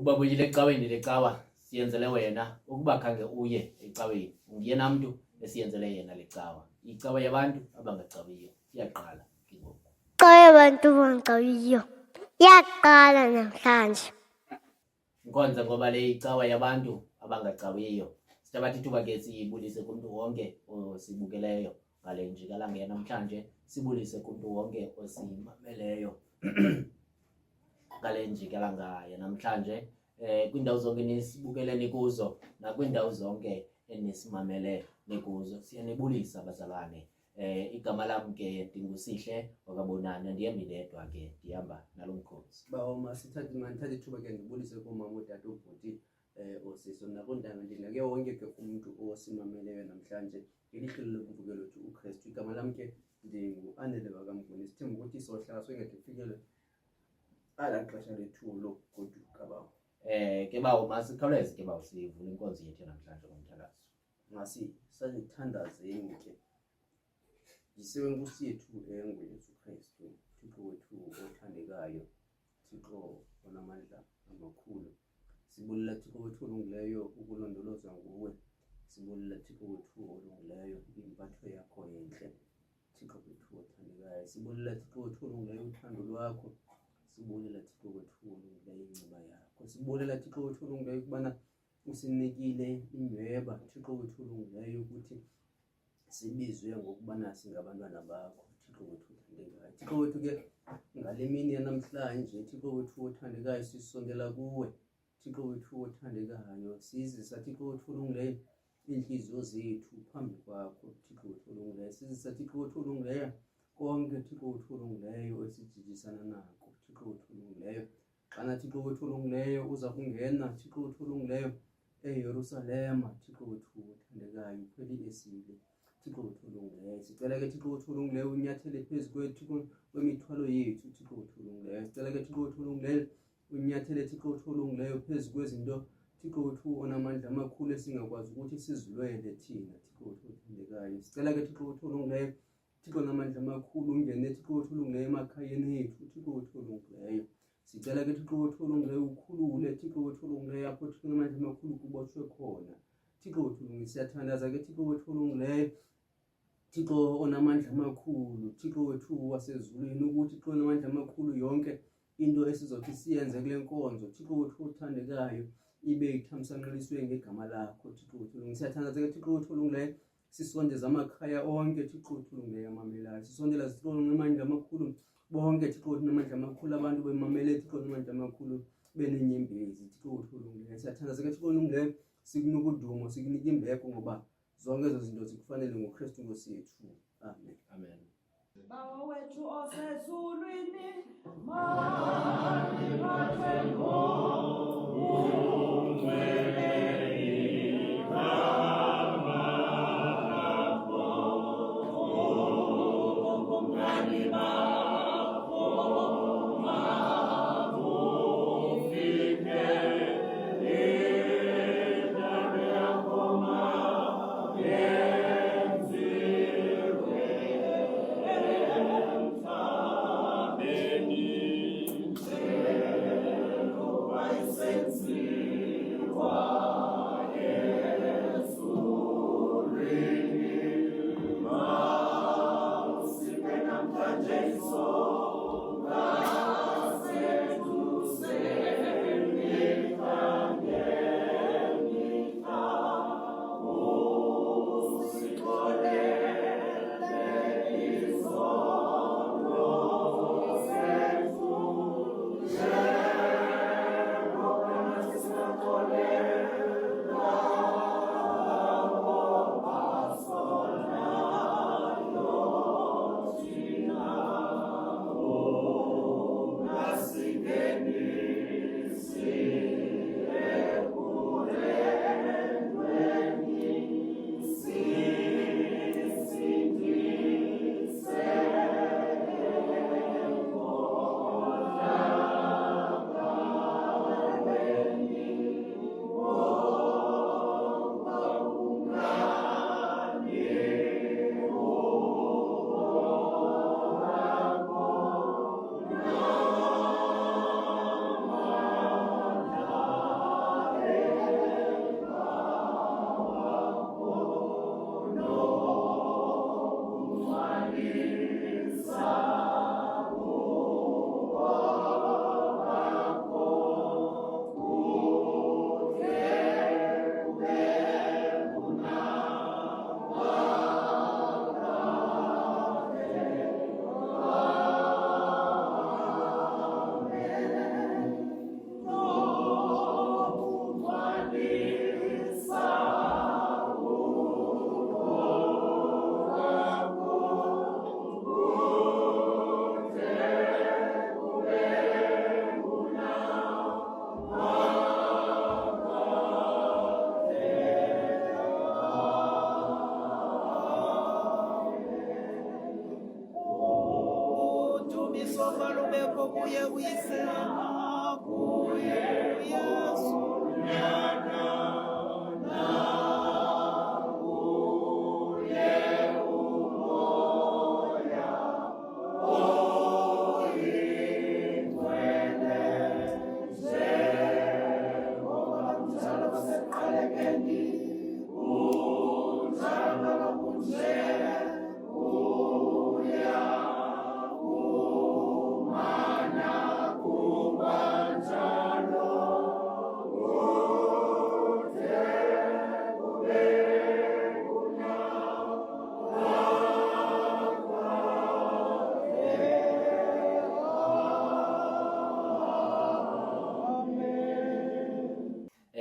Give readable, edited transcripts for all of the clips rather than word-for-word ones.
ubabuyile ecaweni lecawa siyenzele wena ukuba khange uye ecaweni ungiyena muntu esiyenzele yena lecawa icawa yabantu abangacawiyo iyaqala kingoku Icawa yabantu abangacawiyo iyaqala namhlanje. Nkonza ngoba le icawa yabantu abangacawiyo sithabatha ithuba ke siyibulise kumntu wonke osibukeleyo ngale njikalanga yanamhlanje sibulise kumntu wonke osimameleyo ngale njikalanga yanamhlanje kwindawo zonke nisibukeleni kuzo nakwiindawo zonke enisimamele nikuzo siyanibulisa bazalwane. Igama lam ke ndingusihle wakabonana ndiyembidedwa ke ndihamba nalo mkhosi Bawoma ngithatha ithuba ke ngibulise kumama udade ubhuti osiso nakontanga ndinake wonke ke umuntu osimameleyo namhlanje ngelihlelo lokuvukela uthi uKristu. Igama lam ke ndingu-Anele wakamguni sithemba ukuthi sohlala sengeke kufikele ala xesha lethu lokugoduka bawo. Ke bawo masikhawuleze ke bawo sivule inkonzo yethu namhlanje ngomthandazo. Masithandazeni ke yisiwe Nkosi yethu enguYesu Kristu, Thixo wethu othandekayo, Thixo onamandla amakhulu. Sibulela Thixo wethu olungileyo ukulondolozwa nguwe. Sibulela Thixo wethu olungileyo impatho yakho enhle, Thixo wethu othandekayo. Sibulela Thixo wethu olungileyo uthando lwakho. Sibulela Thixo wethu olungileyo inceba yakho. Sibulela Thixo wethu olungileyo ukubana usinikile inyweba, Thixo wethu olungileyo ukuthi sibizwe ngokubana singabantwana bakho, Thixo wethu othandekayo. Thixo wethu ke ngale mini yanamhlanje, Thixo wethu othandekayo, sisondela kuwe, Thixo wethu othandekayo, sizisa Thixo wethu olungileyo inhliziyo zethu phambi kwakho, Thixo wethu olungileyo, sizisa Thixo wethu olungileyo konke, Thixo wethu olungileyo esijijisana nako, Thixo wethu olungileyo. Xana Thixo wethu olungileyo uza kungena, Thixo wethu olungileyo eYerusalema, Thixo wethu othandekayo, ukhweli esile, Thixo wethu olungileyo. Sicela ke Thixo wethu olungileyo unyathele phezu kwethu kwemithwalo yethu, Thixo wethu olungileyo. Sicela ke Thixo wethu olungileyo unyathele Thixo wethu olungileyo phezu kwezinto, Thixo wethu onamandla amakhulu esingakwazi ukuthi sizilwele thina, Thixo wethu othandekayo. Sicela ke Thixo wethu olungileyo, Thixo onamandla amakhulu ungene Thixo wethu olungileyo emakhayeni ethu, Thixo wethu olungileyo. Sicela ke Thixo wethu olungileyo ukhulule, Thixo wethu olungileyo apho Thixo onamandla amakhulu kubotshwe khona, Thixo wethu olungileyo. Siyathandaza ke Thixo wethu olungileyo, Thixo onamandla amakhulu, Thixo wethu wasezulwini ukuthi Thixo onamandla amakhulu yonke into esizothi siyenze kule nkonzo, Thixo wethu othandekayo, ibe ithamsanqiliswe ngegama lakho, Thixo wethu olungileyo. Siyathandaza ke Thixo wethu olungileyo, sisondeza amakhaya onke, Thixo wethu olungileyo amamelayo. Sisondela Thixo onamandla amakhulu bonke, Thixo wethu onamandla amakhulu abantu bemamele, Thixo onamandla amakhulu benenyembezi, Thixo wethu olungileyo. Siyathandaza ke Thixo olungileyo, sikunika udumo, sikunika imbeko ngoba zonke ezo zinto zikufanele ngoKristu Nkosi yethu. Amen. Amen. Bawo wethu osezulwini, mani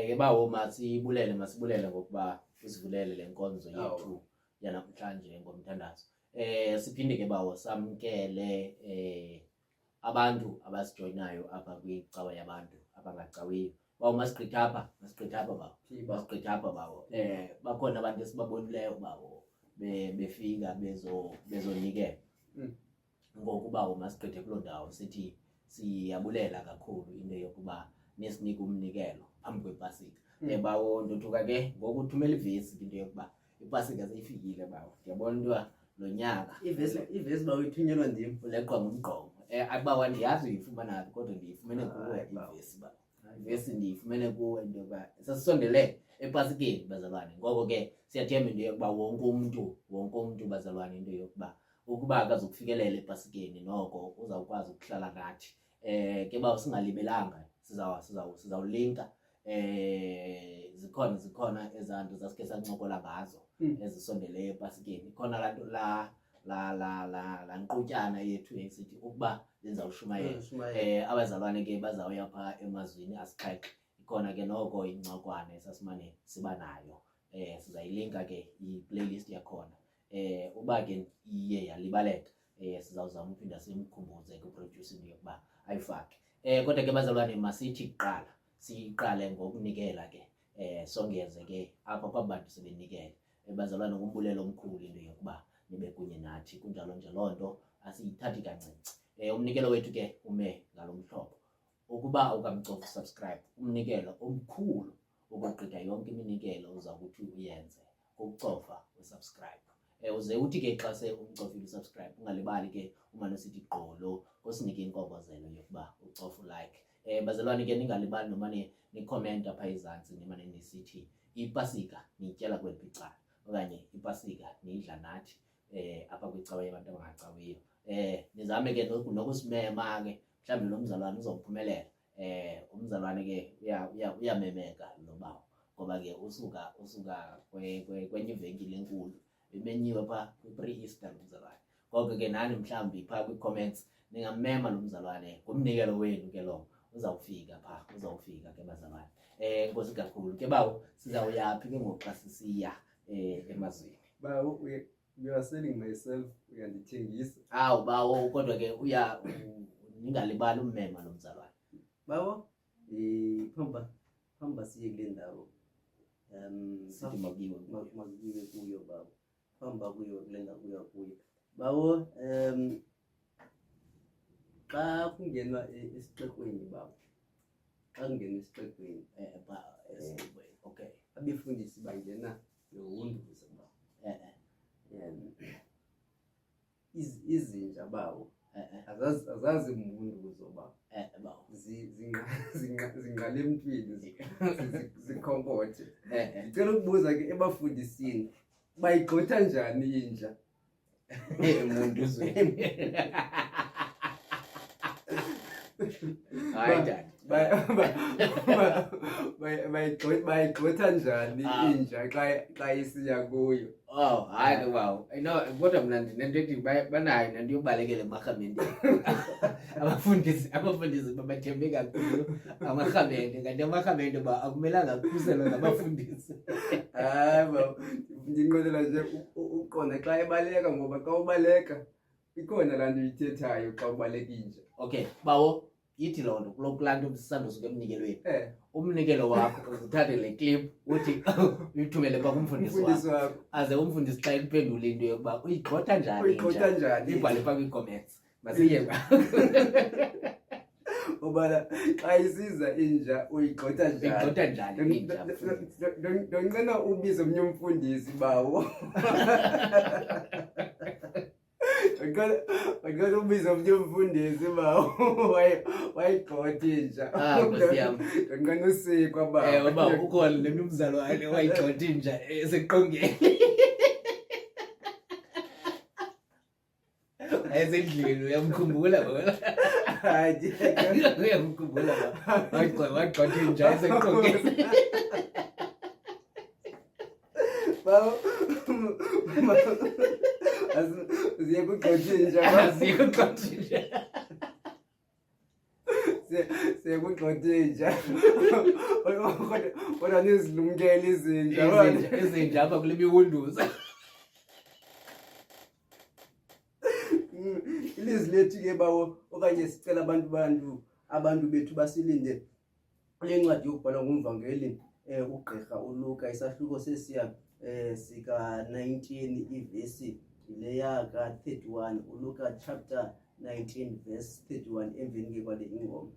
ke bawo masibulele ngokuba usivulele lenkonzo yethu yanamhlanje ngomthandazo. Siphinde ke bawo samkele abantu abasijoyinayo apha kwicawa yabantu abangacawiyo. Bawo masigqitha apha bawo. Bakhona abantu esibabonileyo bawo befika bezonikela. Ngokuba masigqithe kuloo ndawo sithi siyabulela kakhulu into yokuba nesinike umnikelo phambi kwepasika. Bawo ndothuka ke ngokuthumela ivesi into yokuba ipasika seyifikile bawo. Ndiyabona into lo nyaka ivesi bawo ithunyelwa ndim uleqwa ngumgqomo. Abawa ndiyazi uyifumana kodwa ndiyifumene kuwe ivesi ba. Ivesi ndiyifumene kuwe into yokuba sasisondele epasikeni bazalwane. Ngoko ke siyathemba into yokuba wonke umuntu bazalwane into yokuba ukuba akazukufikelela epasikeni noko uzawukwazi ukuhlala nathi. Ke bawo singalibelanga sizawulinka zikhona ezanto zasike sancokola ngazo ezisondele epasikeni. Khona la nkqutyana yethu esithi ukuba lenzawushumayela. Abazalwane ke bazawuya pha emazwini asixhenxe. Ikhona ke noko incokwane esasimane siba nayo. Sizayilinka ke i-playlist yakhona. Uba ke iye yalibaleka sizawuzama uphinda simkhumbuze ku-producing yokuba ayifake. Kodwa ke bazalwane masithi siqale ngokunikela ke. Songeze ke apha kwabantu sebenikele. Bazalwane ngumbulelo omkhulu into yokuba nibe kunye nathi kunjalo nje loo nto asiyithathi kancinci. Umnikelo wethu ke ume ngalo mhlobo. Ukuba ukamcofa subscribe umnikelo omkhulu ukugqitha yonke iminikelo uza kuthi uyenze ukucofa usubscribe. Uze uthi ke xa se umcofile usubscribe ungalibali ke umane usithi gqolo usinike inkokozelo yokuba ucofa ulike. Bazalwane ke ningalibali nomane nicomment apha ezantsi nimane nisithi ipasika niyityela kweli picala okanye ipasika niyidla nathi apha kwicawa yabantu abangacawiyo. Nizame ke nokusimema ke mhlawumbi lo mzalwane uzawuphumelela. Umzalwane ke uyamemeka lo bawo ngoba ke usuka kwenye ivenkile enkulu bemenyiwe pha kwi-pre-Easter lo mzalwane. Ngoko ke nani mhlawumbi pha kwi-comments ningamema lo mzalwane ngumnikelo wenu ke lo uzawufika ke bazalwane. Nkosi kakhulu ke bawo sizawuyaphi ke ngoku xa sisiya emazweni. bawo you are selling myself uyandithengisa Bawo kodwa ke ningalibali ummema lo mzalwane. bawo phamba siye kule ndawo Sithi makiwe makuyiwe kuyo bawo phamba kuyo kule ndawo kuyo bawo. Xa kungenwa esixekweni bawo xa kungenwa esixekweni okay. abefundisi bangena nohunduza bawo. Izinja bawo azazi mhunduzo bawo. Zingqale emntwini zikhonkothe. Ndicela ukubuza ke ebafundisini bayigqotha njani inja emhunduzweni? Hayi dad. Bayigqotha njani inja xa isiya kuyo? Hayi ke bawo. Kodwa mna ndinento ethi banayo nento yobalekela emarhamente. Abafundisi babathembe kakhulu amarhamente kanti amarhamente akumelanga akhuselwe ngabafundisi. Hayi bawo ndinqwenela nje uqonda xa ebaleka ngoba xa ubaleka ikhona laa nto uyithethayo xa ubaleka inja. Okay bawo yithi loo nto kulaa nto sisandosuka emnikelweni. Umnikelo wakho uzithathe le clip uthi uyithumele pha kumfundisi wakho aze umfundisi xa ikuphendule into yokuba uyigxotha njani ibhale pha kwi-comments. Masiye ubala xa isiza inja uyigxotha njani inja. Ndonqena ubize omnye umfundisi bawo. Ndonqena ubize omnye umfundisi bawo wayigxotha inja. Ndonqena usikwa bawo. Bawo ukhona le mzalwane wayigxotha inja eseqongeni. Ezindlini uyamkhumbula bona? Hayi uyamkhumbula wagxotha inja eseqongeni. bawo ziye kugxotha inja. Ziyogxotha inja. sekugxothe inja kodwa nizilumkele izinja Izinja apha kule miwunduza. ilizwi lethu ke bawo okanye sicela abantu bethu basilinde le ncwadi yokubhala ngumvangeli ugqirha uLuka isahluko sesiya sika 19 ivesi leya ka 31 uLuka chapter 19 verse 31 emveni ke kwale ingoma.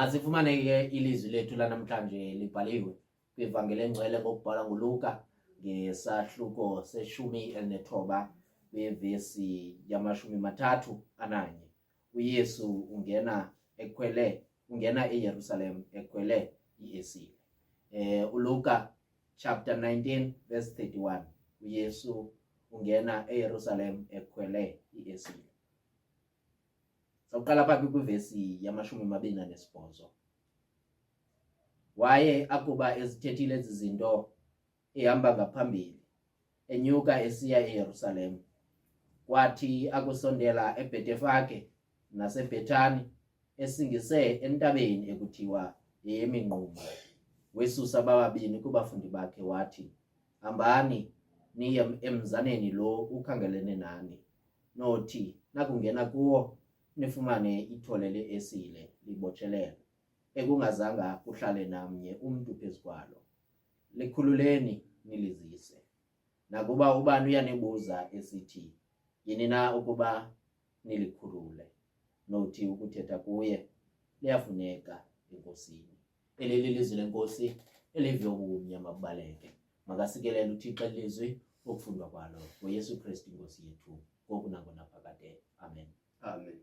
Masifumane ke ilizwi lethu lanamhlanje libhaliwe kwivangeli engcwele ngokubhala nguLuka ngesahluko se-19 kwevesi yama-31. uYesu ungena eYerusalem ekhwele iesile. uLuka chapter 19 verse 31. uYesu ungena eYerusalem ekhwele iesile. Sawuqala phakathi kwivesi yama-28. Waye akuba ezithethile ezi zinto ehamba ngaphambili enyuka esiya eYerusalem, kwathi akusondela eBhetefage naseBhethani esingise entabeni ekuthiwa yeyeminquma, wesusa bababini kubafundi bakhe wathi, hambani niye emzaneni lo ukhangelene nani, nothi nakungena kuwo nifumane ithole leesile libotshelelwe, ekungazanga kuhlale namnye umntu phezu kwalo. Likhululeni nilizise. Nakuba ubani uyanibuza esithi, yini na ukuba nilikhulule, nothi ukuthetha kuye liyafuneka enkosini. Eli lilizwi lenkosi eliviwa ubumnyama bubaleke. Makasikelele uThixo ilizwi okufundwa kwalo ngoYesu Kristu inkosi yethu, ngoku nangonaphakade. Amen. Amen.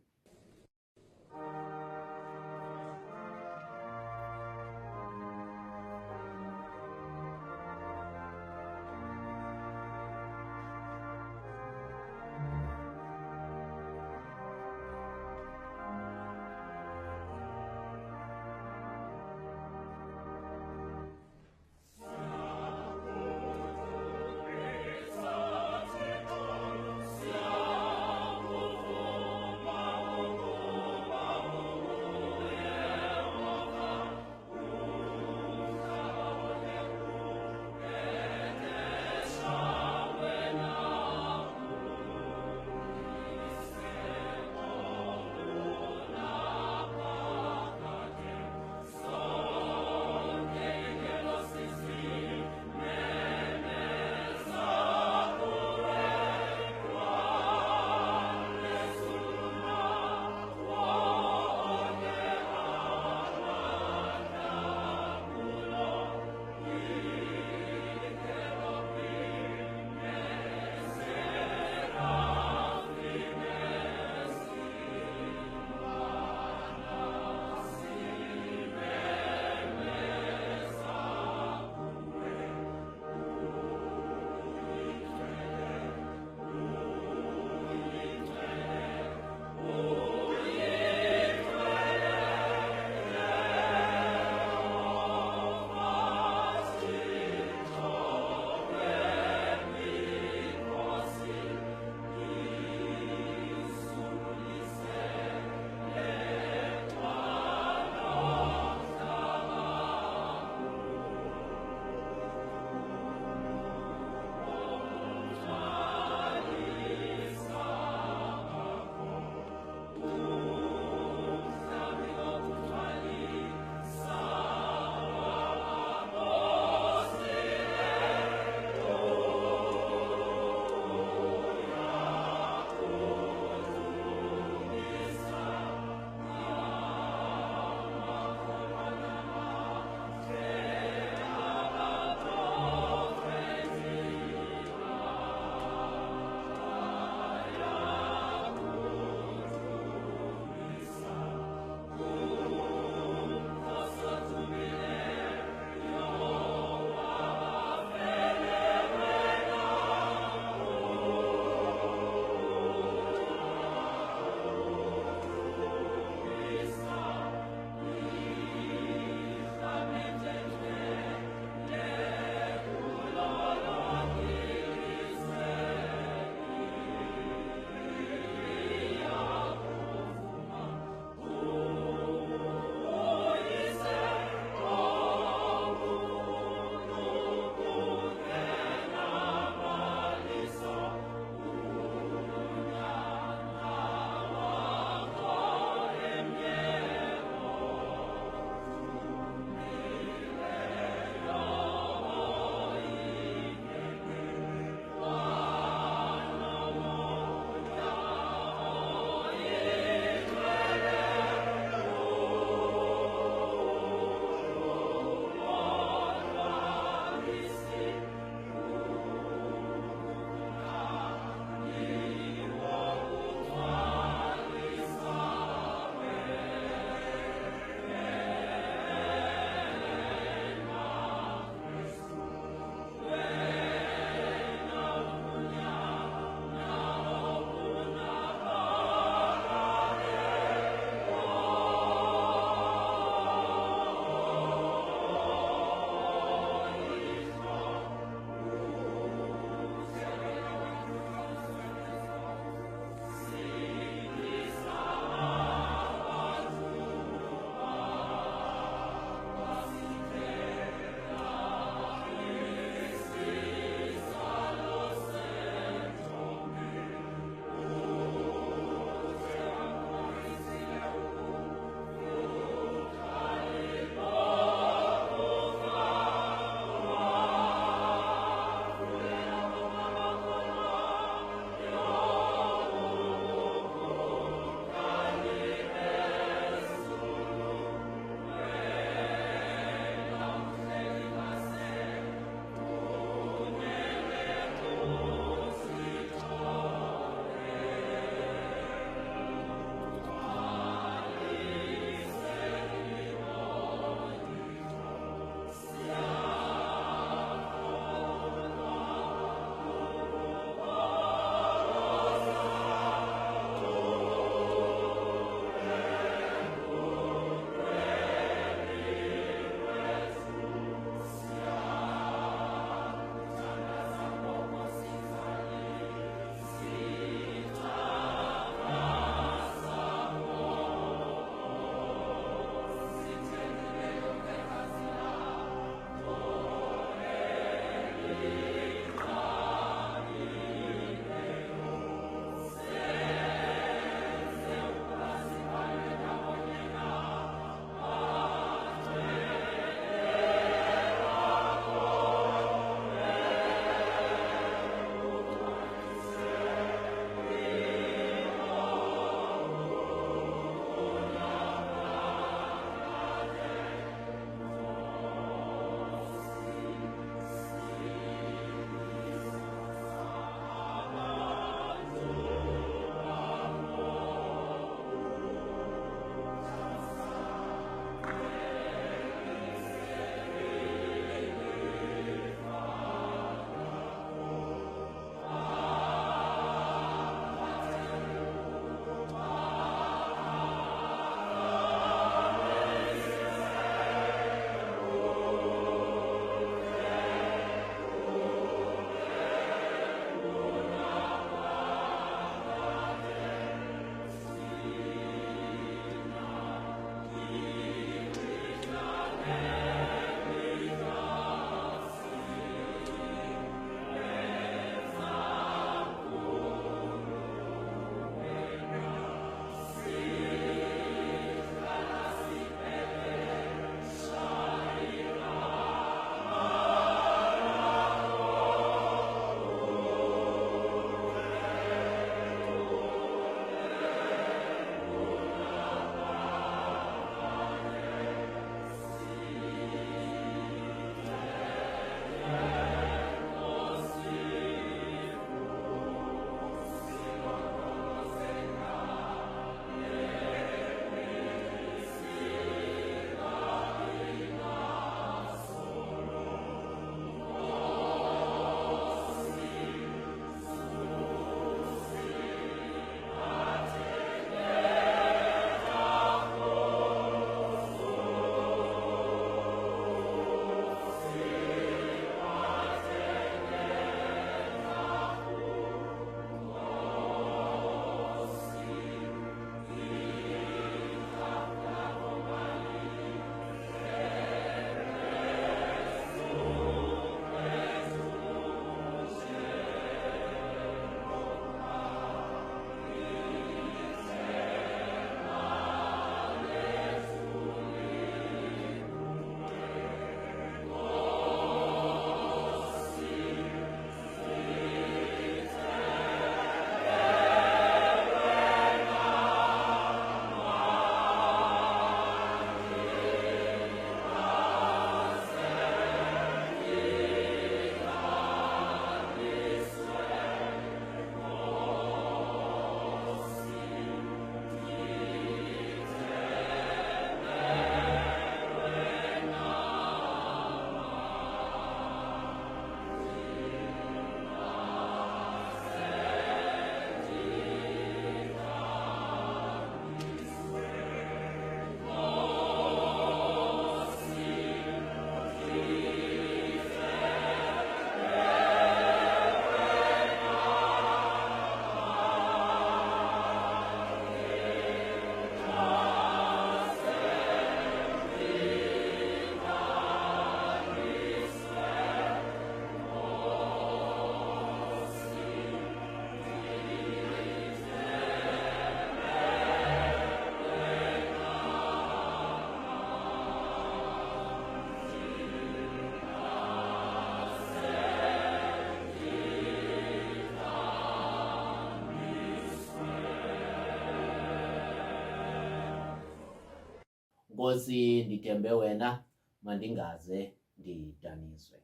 Nkosi ndithembe wena mandingaze ndidaniswe.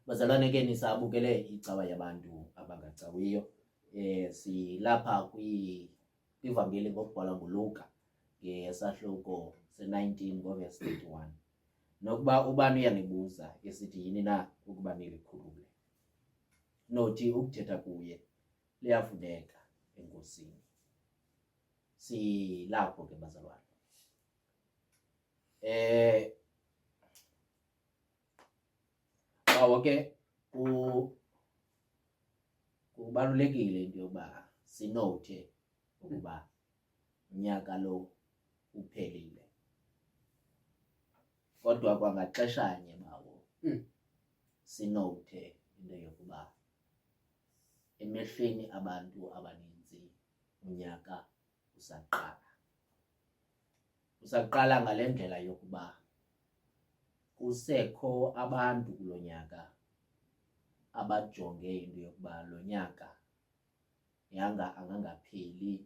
Bazalwane ke nisabukele icawa yabantu abangacawiyo. Silapha kwivangeli ngokubhala nguLuka ngesahluko se-19 ngoverse 31. Nokuba ubani uyanibuza esithi yini na ukuba nilikhulule, nothi ukuthetha kuye liyafuneka enkosini. Silapho ke bazalwane. Bawo ke kubalulekile into yokuba sinothe ukuba unyaka lo uphelile, kodwa kwangaxeshanye bawo sinothe into yokuba emehlweni abantu abaninzi unyaka usaqala ngale ndlela yokuba kusekho abantu kulo nyaka abajonge into yokuba lo nyaka angangapheli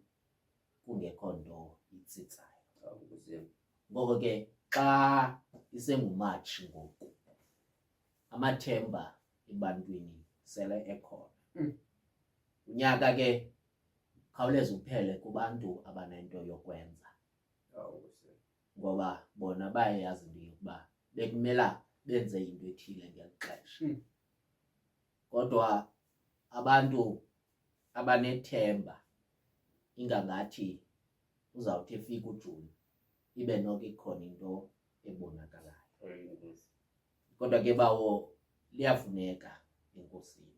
kungekho nto itsitsayo. Ngoko ke xa isenguMatshi ngoku, amathemba ebantwini sele ekhona. Unyaka ke khawuleza uphele kubantu abanento yokwenza, ngoba bona bayayazi into yokuba bekumela benze into ethile ngeli xesha. Kodwa abantu abanethemba ingangathi uzawuthi efika uJuni ibe noko ikhona into ebonakalayo. Kodwa ke bawo liyafuneka enkosini.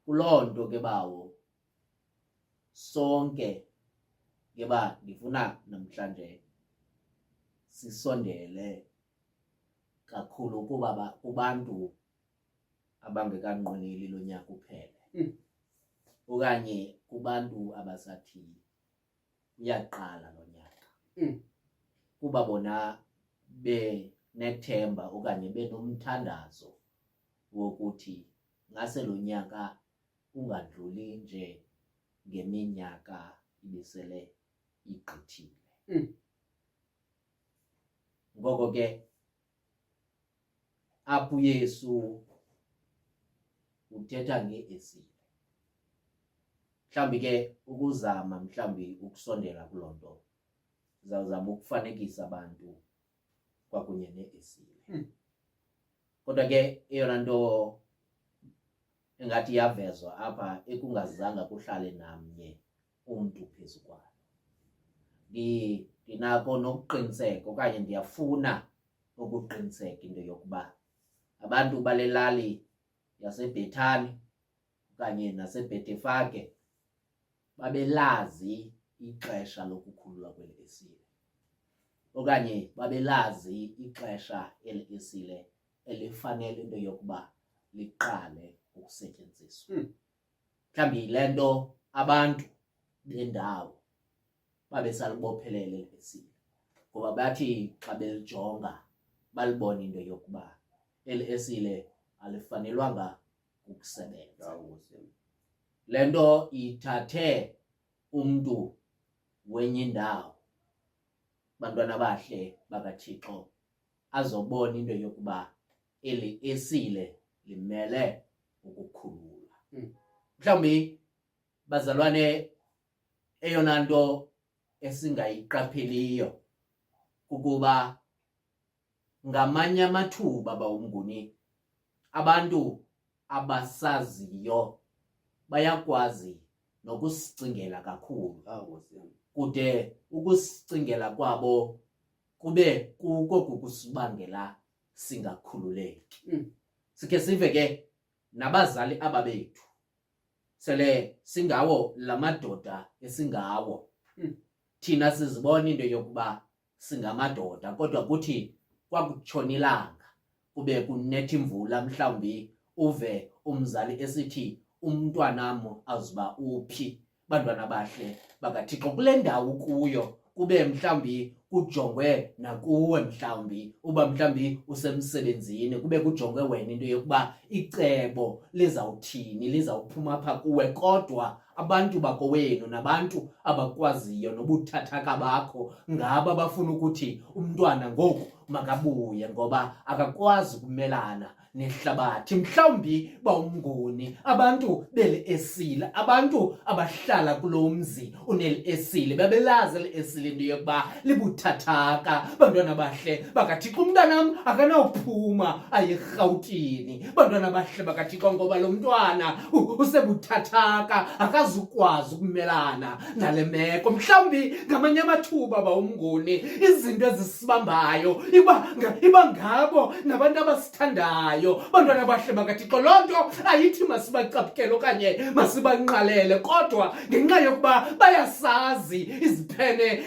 Kuloo nto ke bawo sonke ke ba ndifuna namhlanje sisondele kakhulu kuba kubantu abangekanqweneli lo nyaka uphele, okanye kubantu abasathi uyaqala lo nyaka, kuba bona benethemba okanye benomthandazo wokuthi ngase lo nyaka ungadluli nje ngeminyaka ibisele igqithile. Ngoko ke apho uYesu uthetha ngeesile, mhlawumbi ke ukuzama mhlawumbi ukusondela kuloo nto uzawuzama ukufanekisa abantu kwakunye neesile. Kodwa ke eyona nto engathi yavezwa apha ekungazanga kuhlale namnye umntu phezu kwayo, ndinako nokuqiniseka okanye ndiyafuna ukuqiniseka into yokuba abantu bale lali yaseBhethani okanye naseBhethefage babelazi ixesha lokukhululwa kweli esile, okanye babelazi ixesha eli esile elifanele into yokuba liqale ukusetyenziswa. Mhlawumbi yile nto abantu bendawo babesalibophelele eli esile, ngoba bathi xa belijonga balibona into yokuba eli esile alifanelwanga ukusebenza. Le nto ithathe umntu wenye indawo, bantwana bahle bakaThixo, azobona into yokuba eli esile limele ukukhulula. Mhlawumbi bazalwane, eyona nto esingayiqapheliyo kukuba ngamanye amathuba bawumnguni abantu abasaziyo bayakwazi nokusicingela kakhulu, kude ukusicingela kwabo kube kuko kukusibangela singakhululeki. Sikhe sive ke nabazali aba bethu, sele singawo la madoda esingawo, thina sizibona into yokuba singamadoda, kodwa kuthi kwakutshona ilanga kube kunetha imvula, mhlawumbi uve umzali esithi umntwanam azuba uphi. Bantwana bahle bakaThixo, kule ndawo kuyo kube mhlawumbi kujongwe nakuwe mhlawumbi uba mhlawumbi usemsebenzini kube kujongwe wena into yokuba icebo lizawuthini lizawuphuma apha kuwe, kodwa abantu bakowenu nabantu abakwaziyo nobuthathaka bakho ngaba bafuna ukuthi umntwana ngoku makabuye ngoba akakwazi ukumelana nehlabathi. Mhlawumbi bawumnguni abantu beli esile, abantu abahlala kulo mzi uneli esile babelazi eli esile into yokuba libuthathaka. Bantwana bahle bakaThixo, umntanam akanawuphuma ayirhawutini. Bantwana bahle bakaThixo, ngoba lo mntwana usebuthathaka akazukwazi ukumelana nale meko. Mhlawumbi ngamanye amathuba bawumnguni izinto ezisibambayo iba ngabo nabantu abasithandayo. Bantwana bahle bakaThixo, loo nto ayithi masibacaphukele okanye masibanqalele, kodwa ngenxa yokuba bayasazi iziphene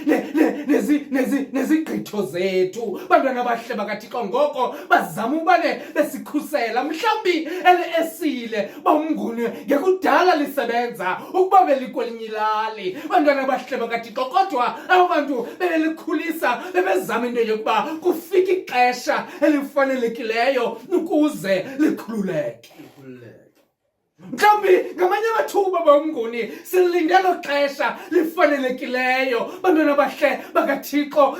nezigqitho zethu. Bantwana bahle bakaThixo, ngoko bazama ubane besikhusela. Mhlawumbi ele esile bawumnguni ngekudala lisebenza ukuba belikwelinye ilali. Bantwana bahle bakaThixo, kodwa abo bantu bebelikhulisa bebezama into yokuba kufika ixesha elifanelekileyo ukuze likhululeke. Mhlawumbi ngamanye amathuba bawumnguni silinde lo xesha lifanelekileyo. Bantwana bahle bakaThixo,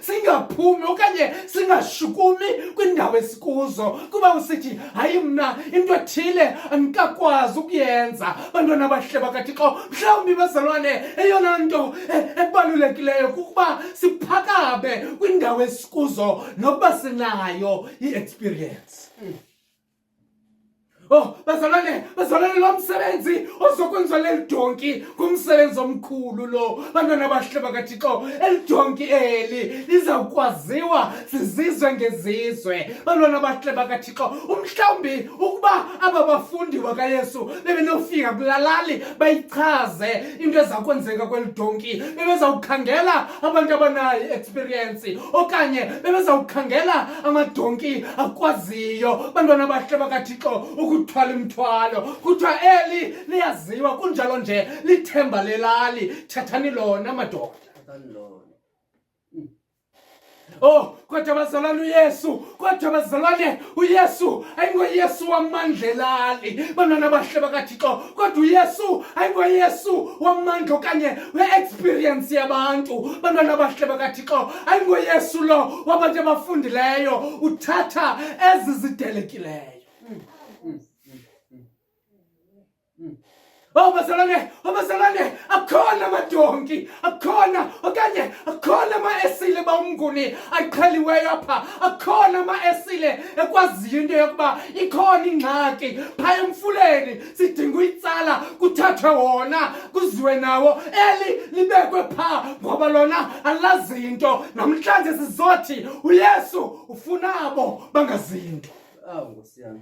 singaphumi okanye singashukumi kwindawo esikuzo kuba usithi hayi mna into ethile andikakwazi ukuyenza. Bantwana bahle bakaThixo, mhlawumbi bazalwane eyona nto ebalulekileyo kukuba siphakame kwindawo esikuzo nokuba sinayo i-experience. Bazalwane lo msebenzi ozokwenziwa leli donki ngumsebenzi omkhulu lo. Bantwana bahle bakaThixo, eli donki eli lizawukwaziwa zizizwe ngezizwe. Bantwana bahle bakaThixo, umhlawumbi ukuba aba bafundi bakaYesu bebenofika kulalali bayichaze into ezakwenzeka kweli donki, bebezawukhangela abantu abanayo i-experience okanye bebezawukhangela amadonki akwaziyo. Bantwana bahle bakaThixo, ukuthwala imithwalo kuthiwa eli liyaziwa, kunjalo nje lithemba lelali. Thathani lona madoda. Kodwa bazalwane uYesu ayingoYesu wamandla elali. Bantwana bahle bakaThixo, kodwa uYesu ayingoYesu wamandla okanye we-experience yabantu. Bantwana bahle bakaThixo, ayingoYesu lo wabantu abafundileyo, uthatha ezi zidelekileyo. Bazalwane, akhona amadonki, akhona ama-esile bawumnguni aqheliweyo apha, akhona ama-esile ekwaziyo into yokuba ikhona ingxaki phaya emfuleni, sidinga uyitsala, kuthathwe wona kuziwe nawo, eli libekwe phaa ngoba lona alazi into. Namhlanje sizothi uYesu ufuna abo bangazinto. Nkosi yami.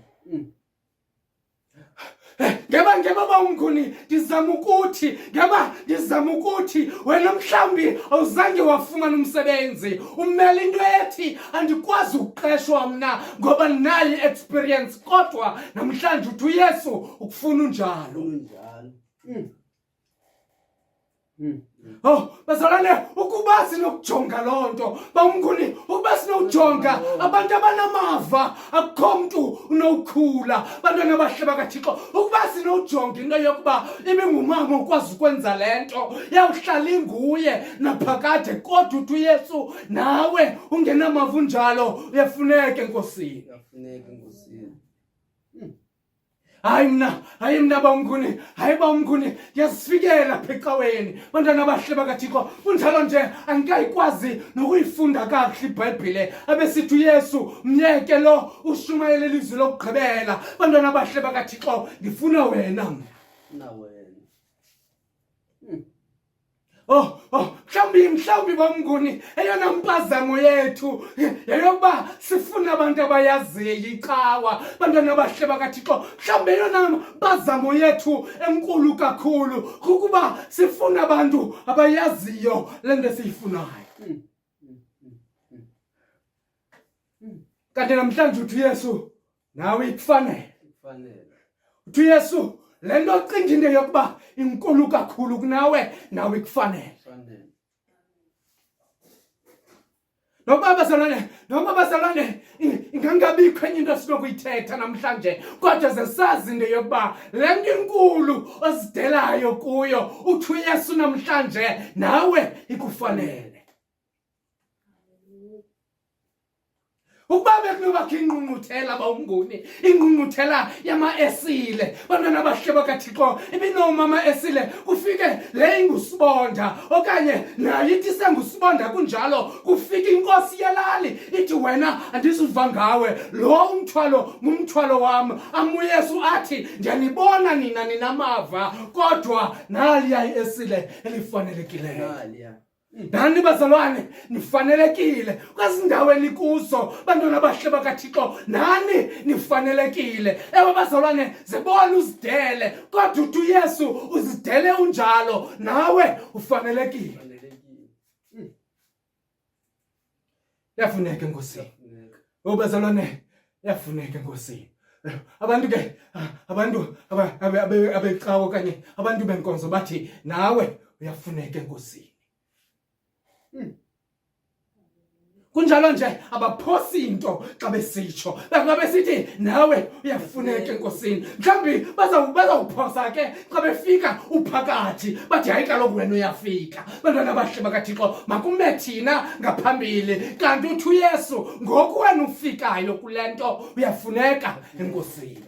Ngeba bawumnguni ndizama ukuthi wena mhlawumbi awuzange wafumana umsebenzi, umele into ethi andikwazi ukuqeshwa mna ngoba nayo i-experience, kodwa namhlanje uthi uYesu ukufuna unjalo. Bazalwane, ukuba sinokujonga loo nto bawumnguni, ukuba sinokujonga abantu abanamava, akukho mntu unokhula. Bantwana bahle bakaThixo, ukuba sinokujonga into yokuba ibingumama ukwazi ukwenza le nto, yawuhlala inguye naphakade, kodwa uthi uYesu nawe ungenamava unjalo, uyafuneka enkosini. Hayi mna bawumnguni, ndiyasifikela apha ecaweni. Bantwana bahle bakaThixo, kunjalo nje andikayikwazi nokuyifunda kakuhle iBhayibhile abesithi uYesu myeke lo ushumayele ilizwi lokugqibela. Bantwana bahle bakaThixo, ndifuna wena mna. Mhlawumbi bawumnguni eyona mpazamo yethu yeyokuba sifuna abantu abayaziyo icawa. Bantwana bahle bakaThixo, mhlawumbi eyona mpazamo yethu enkulu kakhulu kukuba sifuna abantu abayaziyo le nto esiyifunayo. Kanti namhlanje uthi uYesu nawe ikufanele. Uthi uYesu le nto ocinga into yokuba inkulu kakhulu kunawe nawe ikufanele. Noma bazalwane ingangabikho enye into esinokuyithetha namhlanje, kodwa zesazi into yokuba le nto inkulu ozidelayo kuyo uthi uYesu namhlanje nawe ikufanele. Ukuba bekunobakho ingqungquthela bawumnguni, ingqungquthela yama-esile, bantwana abahle bakaThixo, ibinoma ama-esile kufike le ingusibonda okanye nayo ithi sengusibonda kunjalo, kufike inkosi yelali ithi wena andizuva ngawe, lo umthwalo ngumthwalo wam. UYesu athi ndiyanibona nina ninamava, kodwa naliya i-esile elifanelekileyo. Nani bazalwane nifanelekile kwezindaweni kuzo, bantwana abahle bakaThixo, nani nifanelekile. Ewe bazalwane zibona uzidele, kodwa uthi uYesu uzidele unjalo, nawe ufanelekile. Yafuneka Nkosini. Bazalwane yafuneka Nkosini. Abantu abecawa okanye abantu benkonzo bathi nawe uyafuneka Nkosini. Kunjalo nje abaphosi into xa besitsho, besithi nawe uyafuneka Nkosini. Mhlawumbi bazawuphosa ke xa befika uphakathi bathi hayi kaloku wena uyafika. Bantwana abahle bakaThixo, makume thina ngaphambili, kanti uthi uYesu ngoku wena ufikayo kule nto uyafuneka Nkosini.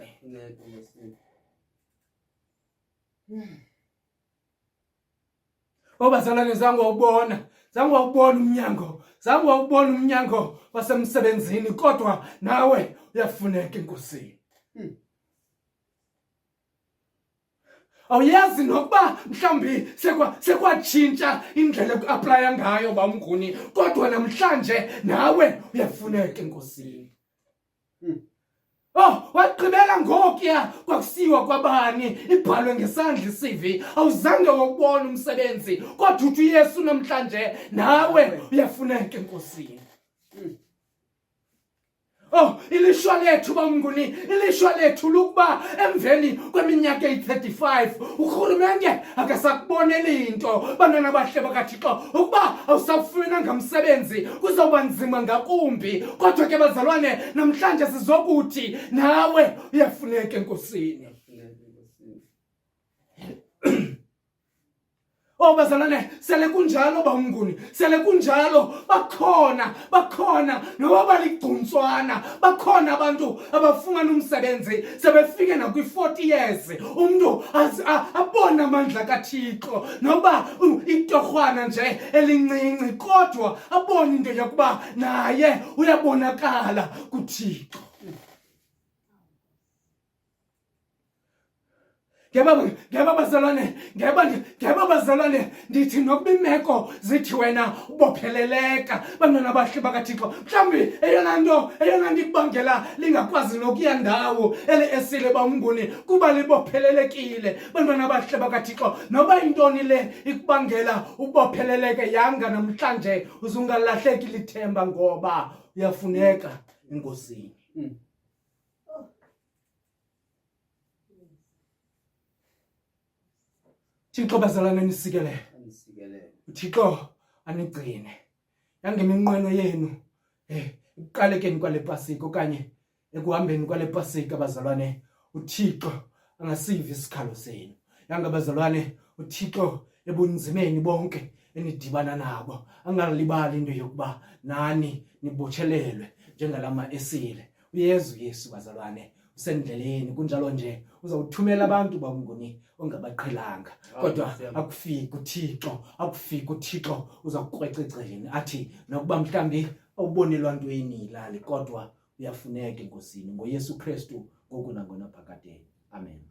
Bazalwane zange wawubona umnyango wasemsebenzini, kodwa nawe uyafuneka Nkosini. Awuyazi nokuba mhlawumbi sekwatshintsha indlela ekuaplaya ngayo bamnguni, kodwa namhlanje nawe uyafuneka Nkosini. Wagqibela ngokuya kwakusiwa kwabani, ibhalwe ngesandla isivi, awuzange wawubona umsebenzi, kodwa uthi uYesu namhlanje nawe uyafuneka Nkosini. Ilishwa lethu bamnguni, ilishwa lethu lukuba emveni kweminyaka eyi-35 urhulumente akasakuboneli into, bantwana abahle bakaThixo, ukuba awusafunanga umsebenzi kuzawuba nzima ngakumbi. Kodwa ke bazalwane namhlanje sizokuthi nawe uyafuneka Nkosini. Bazalwane sele kunjalo bamnguni, sele kunjalo bakhona noba baligcuntswana, bakhona abantu abafumana umsebenzi sebefike nakwi-40 years, umntu abona amandla kaThixo, noba itorhwana nje elincinci, kodwa abona into yokuba naye uyabonakala kuThixo. Ngeba bazalwane ndithi nokuba imeko zithi wena ubopheleleka, bantwana abahle bakaThixo, mhlawumbi eyona nto ikubangela lingakwazi nokuya ndawo esile bamnguni kuba libophelelekile, bantwana abahle bakaThixo, noba intoni le ikubangela ubopheleleke, yanga namhlanje uzungalahleki lithemba, ngoba uyafuneka Nkosini. Thixo bazalwane nisikele. Thixo anigcine. Yangeminqweno yenu ekuqalekeni kwale Pasika okanye ekuhambeni kwale Pasika bazalwane, uThixo angasiva isikhalo senu. Yangabazalwane uThixo ebunzimeni bonke enidibana nabo angalibali into yokuba nani nibotshelelwe njengalama esile. uYesu bazalwane usendleleni, kunjalo nje uzawuthumela abantu bamnguni ongabaqhelanga, kodwa akufika uThixo uzakukrwececeni athi nokuba mhlambi awubonelwa ntweni ilali, kodwa uyafuneka Nkosini, ngoYesu Kristu ngoku nangona phakade. Amen.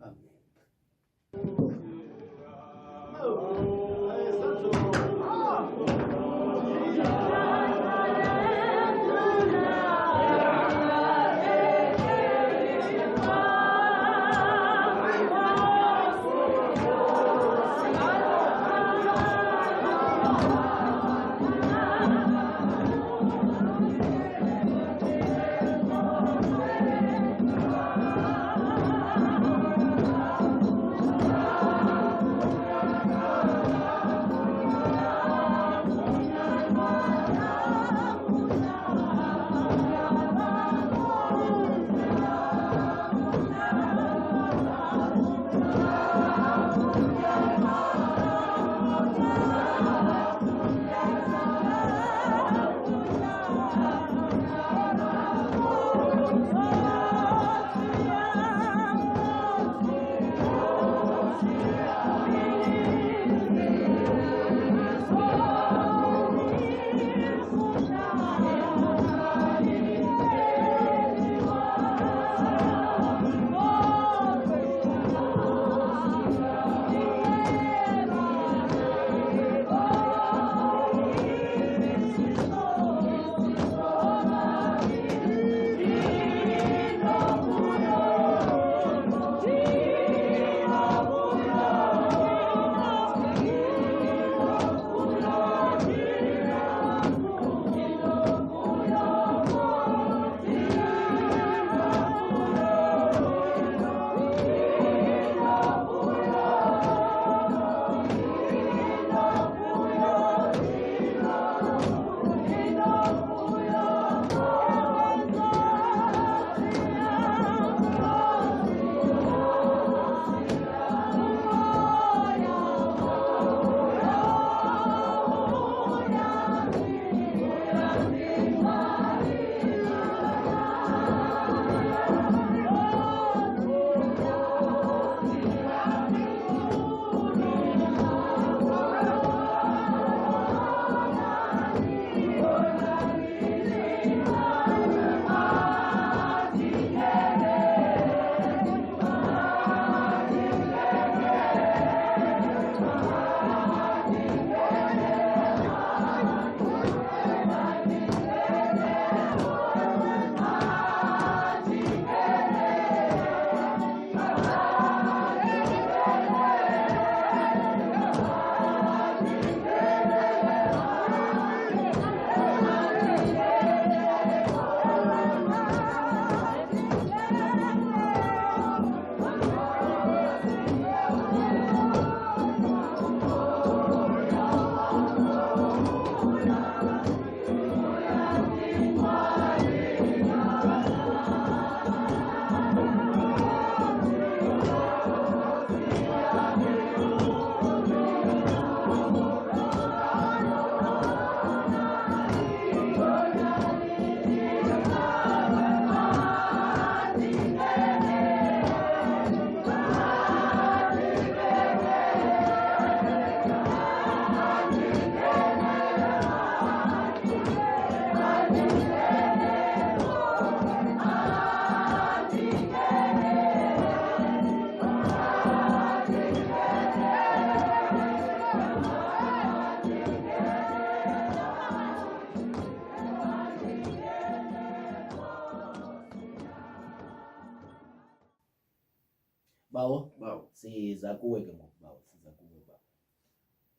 bawo bawo siza kuwe ke ngoku bawo siza kuwe bawo.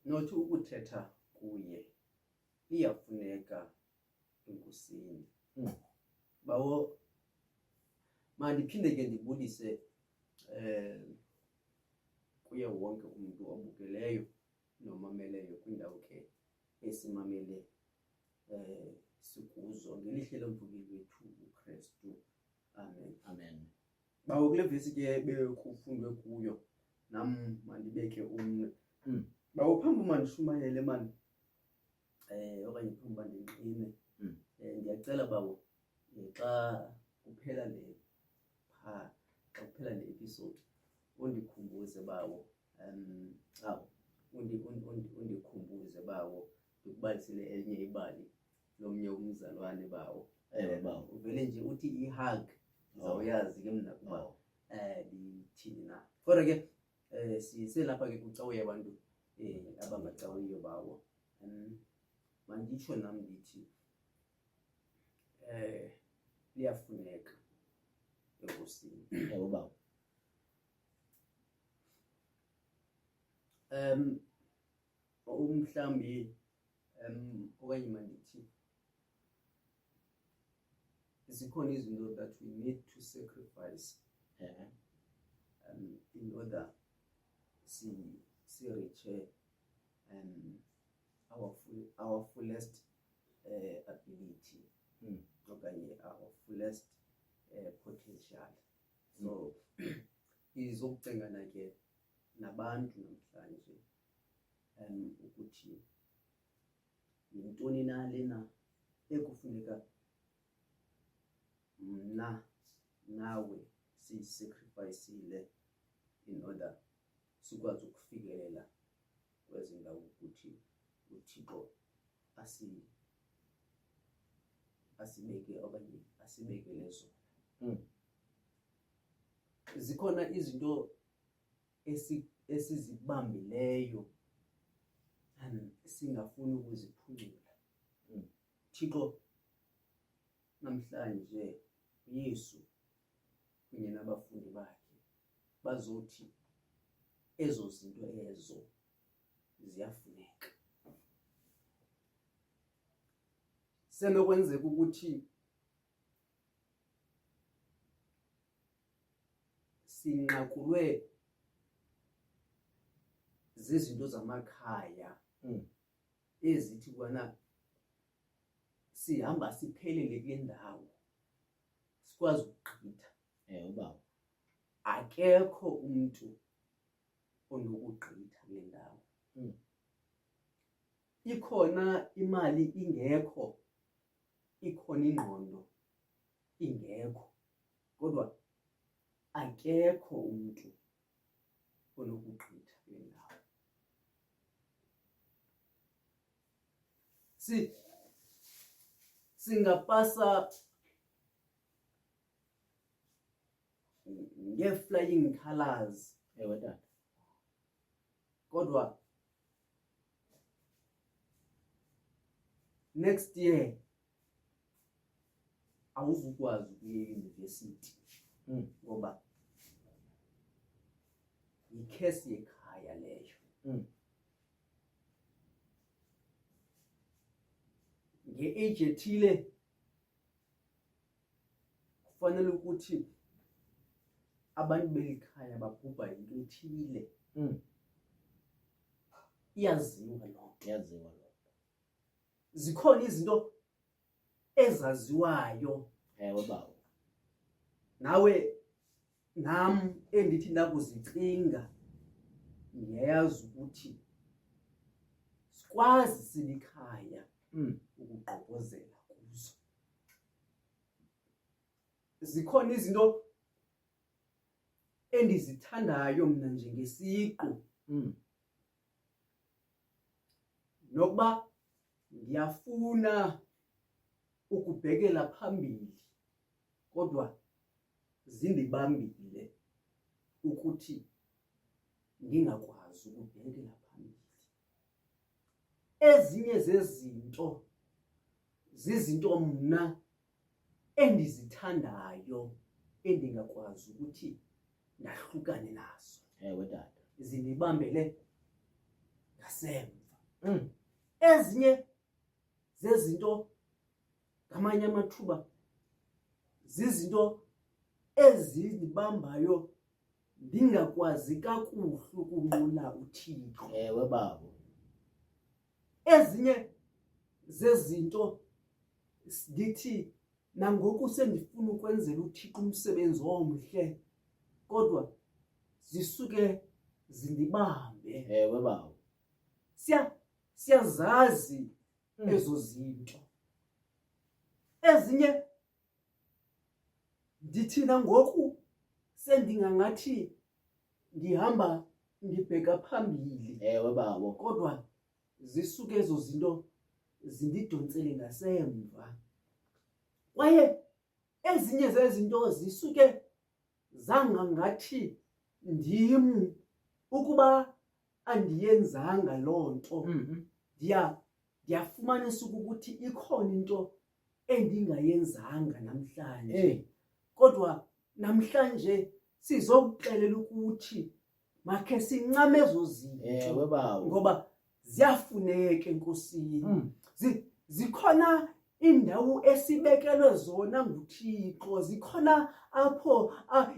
nothi ukuthetha kuye iyafuneka enkosini. Bawo mandiphinde ke ndibulise kuye wonke umuntu obukeleyo nomameleyo kwindawo ke esimamele sikuzo ngelihle lomvukeli wethu uKristu. Amen. Amen. Bawo kule vesi ke bekufundwe kuyo nam mandibeke umnwe. Bawo phambi mandishumayele mani okanye phambi bandinqine ndiyacela bawo xa kuphela le episode undikhumbuze bawo undikhumbuze bawo ndikubalisele enye ibali lomnye umzalwane bawo. Bawo Uvele nje uthi i-hug zawuyazi ke mna kuba lithini na. Kodwa ke siselapha ke kucawe abantu abangacawiyo bawo. Manditsho nam ndithi liyafuneka enkosini. bawo. Umhlambi okanye mandithi zikhona izinto that we need to sacrifice in order reach our fullest ability okanye our fullest potential. So izokucengana ke nabantu namhlanje ukuthi yintoni na lena ekufuneka mna nawe siyisacrificeile in order sikwazi ukufikelela kwezi ndawo ukuthi uThixo asibeke okanye asibekele zona. Zikhona izinto esizibambileyo singafuni ukuziphunyula. Thixo namhlanje uYesu kunye nabafundi bakhe bazothi ezo zinto ezo ziyafuneka. Senokwenzeka ukuthi sinqakulwe zizinto zamakhaya ezithi kwana sihamba siphelele kule ndawo sikwazi ukugqitha. Bawo Akekho umuntu onokugqitha kule ndawo. Ikhona imali ingekho, ikhona ingqondo ingekho, kodwa akekho umuntu onokugqitha kule ndawo. Singapasa nge-flying colors tata. kodwa next year awuzukwazi ukuya e-university ngoba yikhesi yekhaya leyo. Nge-age ethile kufanele ukuthi abantu belikhaya babhubha into ethile. Iyaziwa loo. Zikhona izinto ezaziwayo bawo nawe nam endithi ndakuzicinga ndiyayazi ukuthi sikwazi silikhaya ukugqobhozela kuzo. Zikhona izinto endizithandayo mna njengesiqu nokuba ndiyafuna ukubhekela phambili kodwa zindibambile ukuthi ndingakwazi ukubhekela phambili. Ezinye zezinto zizinto mna endizithandayo endingakwazi ukuthi ndahlukane nazo ewe tata. zindibambele ngasemva. Ezinye zezinto ngamanye amathuba zizinto ezindibambayo ndingakwazi kakuhle ukunqula uThixo. Ewe baba. Ezinye zezinto ndithi nangoku sendifuna ukwenzela uThixo umsebenzi omhle kodwa zisuke zindibambe. Ewe baba. Siyazazi ezo zinto. Ezinye ndithi nangoku sendingangathi ndihamba ndibheka phambili. Ewe baba. Kodwa zisuke ezo zinto zindidonsele ngasemva. Kwaye ezinye zezinto zisuke zangangathi ndim ukuba andiyenzanga loo nto. Ndiyafumanisa ukuthi ikhona into endingayenzanga namhlanje. Kodwa namhlanje sizokuxelela ukuthi makhe sincame ezo zinto. Ewe baba. Ngoba ziyafuneka enkosini. Zikhona indawo esibekelwe zona nguThixo. Zikhona apho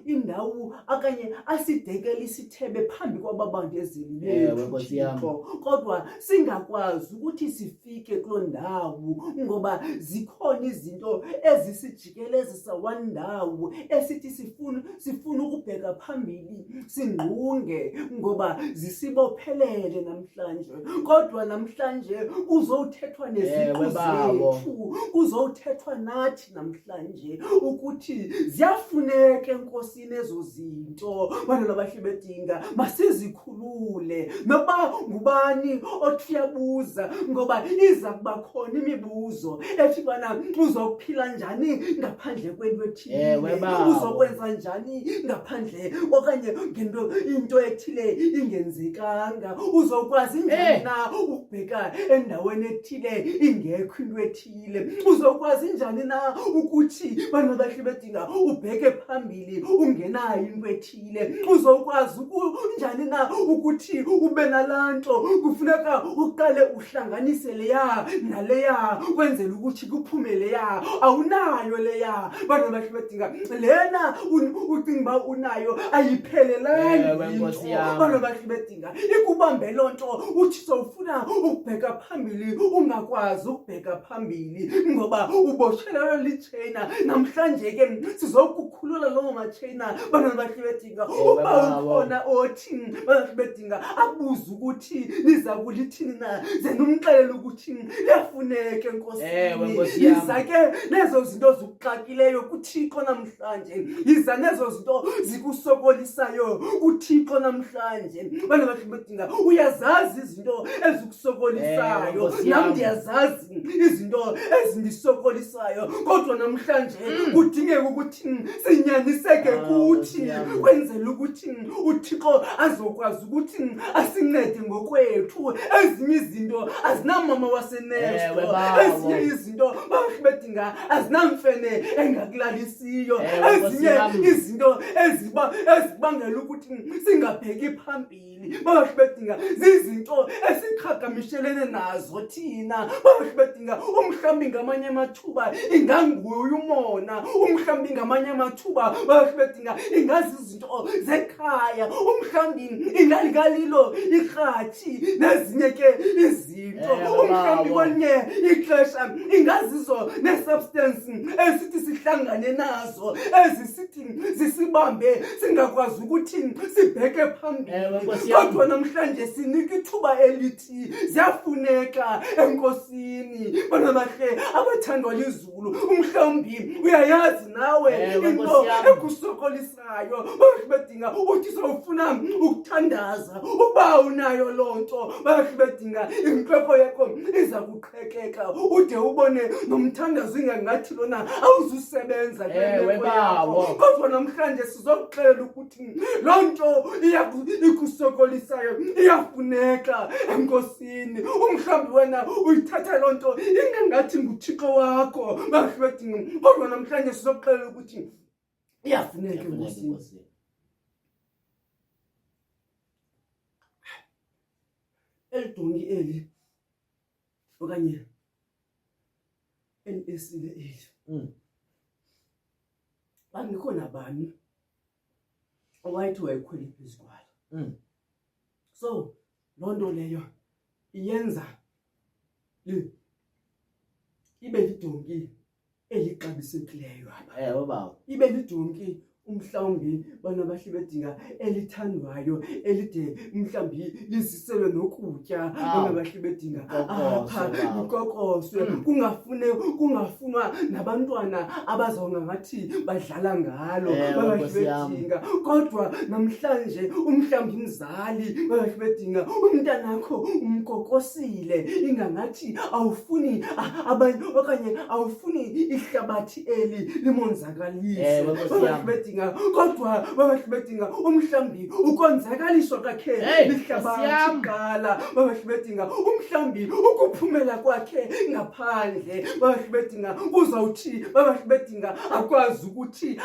indawo akanye asidekela isithebe phambi kwababandezeli bethu Thixo. Kodwa singakwazi ukuthi sifike kuloo ndawo ngoba zikhona izinto ezisijikelezisa wandawo esithi sifuna ukubheka phambili singqunge ngoba zisibophelele namhlanje. Kodwa namhlanje kuzothethwa neziqu zethu, kuzothethwa nathi namhlanje ukuthi ziyafuneka enkosini ezo zinto. Bantwana bahle bedinga masizikhulule noba ngubani othi uyabuza ngoba iza kuba khona imibuzo ethi bana uzokuphila njani ngaphandle kwento ethile, uzokwenza njani ngaphandle okanye into ethile ingenzekanga, uzokwazi njani na ukubheka endaweni ethile ingekho into ethile, uzokwazi njani na ukuthi bantwana bahle bedinga ubheke phambili ungenayo into ethile, uzokwazi njani na ukuthi ube nalanto kufuneka uqale uhlanganise leya naleya kwenzela ukuthi kuphume leya. Awunayo leya bantu bahle bedinga lena ucinga unayo ayiphelelanga bantu bahle bedinga ikubambe lonto uthi sowufuna ukubheka phambili ungakwazi ukubheka phambili ngoba uboshelelwe lichena. Namhlanje ke sizokukhulula lowo machena bantu bahle bedinga uba ukhona othi bahle bedinga abuza ukuthi niza kulithini na zenumxelela ukuthi liyafuneka enkosini. Iza ke lezo zinto zikuxakileyo kuThixo namhlanje, iza nezo zinto zikusokolisayo kuThixo namhlanje bantu bahle bedinga uyazazi izinto ezikusokolisayo nam ndiyazazi izinto ezindisokolisayo kodwa namhlanje kudingeka ukuthi sinyaniseke kuthi kwenzela ukuthi uThixo azokwazi ukuthi asincede ngokwethu. Ezinye izinto azinamama wasenesto, ezinye izinto bedinga azinamfene engakulalisiyo, ezinye izinto ezibangela ukuthi singabheki phambili bedinga zizinto esiqhagamishelene nazo thina bedinga. Umhlambi ngamanye amathuba inganguye umona, umhlambi ngamanye amathuba bedinga ingazi izinto zekhaya, umhlambi ingalikalilo ikhathi nezinye ke izinto, umhlambi kwenye ixesha ingazizo nesubstance esithi sihlangane nazo ezisithi zisibambe singakwazi ukuthi sibheke phambili. Kodwa namhlanje sinika ithuba elithi ziyafuneka enkosini bana bahle abathandwa lizulu. Umhlambi uyayazi nawe into ekusokolisayo bedinga uthi sowufuna ukuthandaza uba unayo lonto bedinga inhloko yakho iza kuqhekeka ude ubone nomthandazo ingangathi lona awuzusebenza yakho. Kodwa namhlanje sizokuxelela ukuthi lonto ikusokolisayo iyafuneka enkosini. Umhlambi wena uyithatha lonto ingangathi nguThixo wakho bedinga kodwa namhlanje sizokuxelela ukuthi iyafuneka enkosini. donki eli okanye esile eli bangekho nabani owayithi wayikhwela phezu kwalo. So loo nto leyo iyenza ibe lidonki elixabisekileyo apha. Baba. Ibe lidonki umhlawumbi bana bahle bedinga elithandwayo elide mhlawumbi liziselwe nokutya bana bahle bedinga apha ikokoswe kungafunwa nabantwana abazonga ngathi badlala ngalo bahle bedinga. Kodwa namhlanje umhlawumbi mzali bahle bedinga umntanakho umkokosile ingangathi awufuni abanye okanye awufuni ihlabathi eli limonzakalise bahle bedinga. Kodwa bahle bedinga umhlawumbi ukonzakaliswa kwakhe lihlabathi qala bahle bedinga umhlawumbi ukuphumela kwakhe ngaphandle bahle bedinga uzawuthi bahle bedinga akwazi ukuthi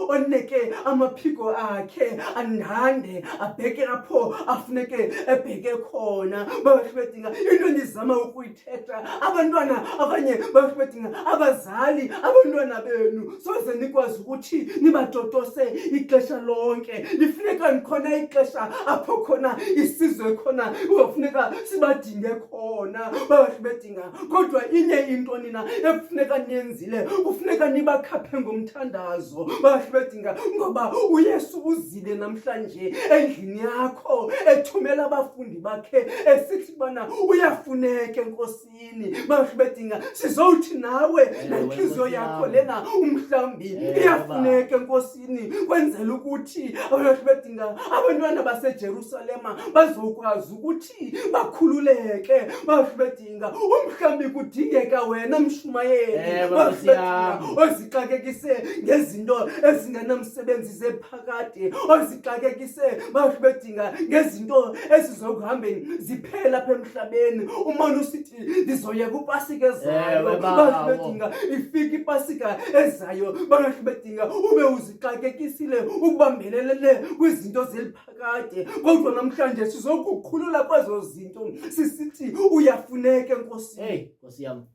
oneke amaphiko akhe andande abheke apho afuneke ebheke khona bahle bedinga. Into ndizama ukuyithetha abantwana abanye bahle bedinga abazali abantwana benu soze nikwazi ukuthi nibatotose ixesha lonke. Lifuneka nikhona ixesha apho khona isizwe khona ufuneka sibadinge khona bahle bedinga. Kodwa inye into nina ekufuneka niyenzile kufuneka nibakhaphe ngomthandazo bahle bedinga, ngoba uYesu uzile namhlanje endlini yakho ethumela abafundi bakhe esithi bana uyafuneka enkosini bahle bedinga. Sizowuthi nawe nenhliziyo yakho lena umhlawumbi iyafuneka enkosini kwenzela ukuthi bahle bedinga abantwana baseJerusalema bazokwazi ukuthi bakhululeke bahle bedinga. Umhlawumbi kudingeka wena mshumayeli bahle bedinga ozixakekise ngezinto ezingenamsebenzi zephakade ozixakekise bahle bedinga ngezinto esizokuhambe ziphela apha emhlabeni. Umane usithi ndizoyeka uPasika ezayo bahle bedinga ifika iPasika ezayo bahle bedinga ube uzixakekisile ukubambelele kwizinto zeliphakade. Kodwa namhlanje sizokukhulula kwezo zinto sisithi uyafuneka enkosini. Nkosi yami.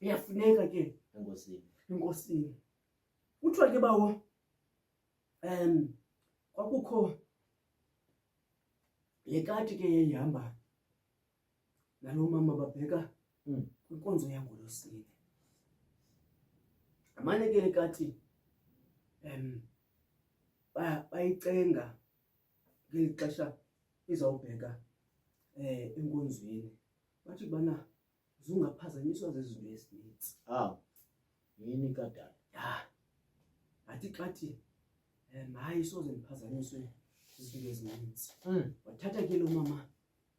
Uyafuneka ke enkosini. Kuthiwa ke bawo kwakukho lekati ke yehamba nalo mama babheka kwinkonzo yangolosini. Amane ke lekati bayicenga ngelixesha izawubheka enkonzweni bathi bana zungaphazanyiswa zezinto ezininzi. Yini kadala? Athi xathi hayi soze niphazanyiswe izinto ezininzi. Wathatha ke lo mama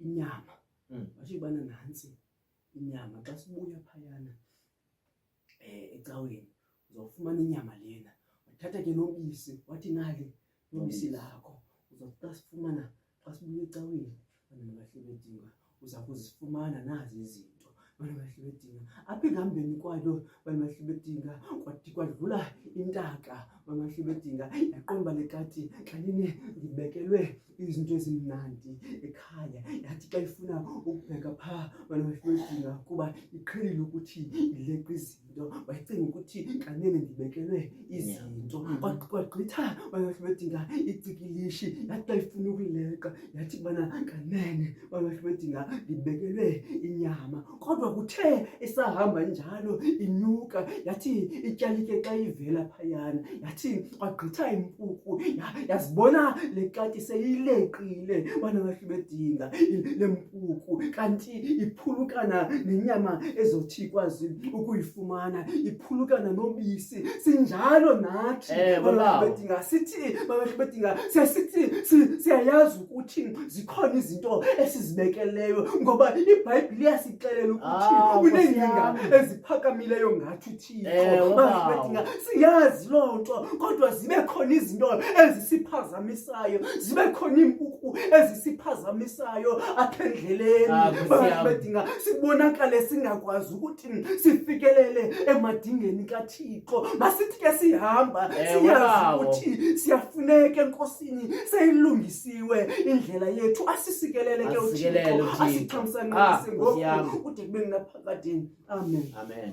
inyama wathi bana nantsi inyama xa sibuya phayana ecaweni uzofumana inyama lena. Wathatha ke nobisi wathi nali nobisi lakho uzokuxa sifumana xa sibuya ecaweni bana bahle bedinga uza kuzifumana nazi izinto bana bahle bedinga. Apha ehambeni kwalo bana bahle bedinga kwadlula intaka bana bahle bedinga yaqomba lekati xa nini ndibekelwe izinto ezimnandi ekhaya yathi xa ifuna ukubheka pha bana bahle bedinga kuba iqhelile ukuthi ileqa izinto bayicinga ukuthi kanene ndibekelwe izinto kwagqitha bana bahle bedinga icikilishi yathi xa ifuna ukuleqa yathi bana kanene bana bahle bedinga ndibekelwe inyama. Kodwa kuthe esahamba njalo inyuka yathi ityalike xa ivela phayana yathi kwagqitha impuku yazibona lekati seyileqile bana bahle bedinga lempuku kanti iphulukana nenyama ezothi ikwazi ukuyifumana iphulukana nobisi. Sinjalo nathi bana bahle bedinga sithi bana bahle bedinga siyayazi ukuthi zikhona izinto esizibekeleyo ngoba iBhayibhile iyasixelela ukuthi uneenyanga eziphakamileyo ngathi uThixo bahle bedinga. Siyazi loo nto kodwa zibe khona izinto ezisiphazamisayo zibe khona impuku zempi ezisiphazamisayo apha endleleni. Nkosi Phakathi yami. bedinga sibonakale singakwazi ukuthi sifikelele emadingeni kaThixo. Masithi ke sihamba Ewe, siyazi bawo. ukuthi siyafuneka enkosini seyilungisiwe indlela yethu asisikelele ke Asikelele uThixo uThixo. asichamsanqise Nkosi yami. ngoku kude kube kunaphakade. Amen. Amen.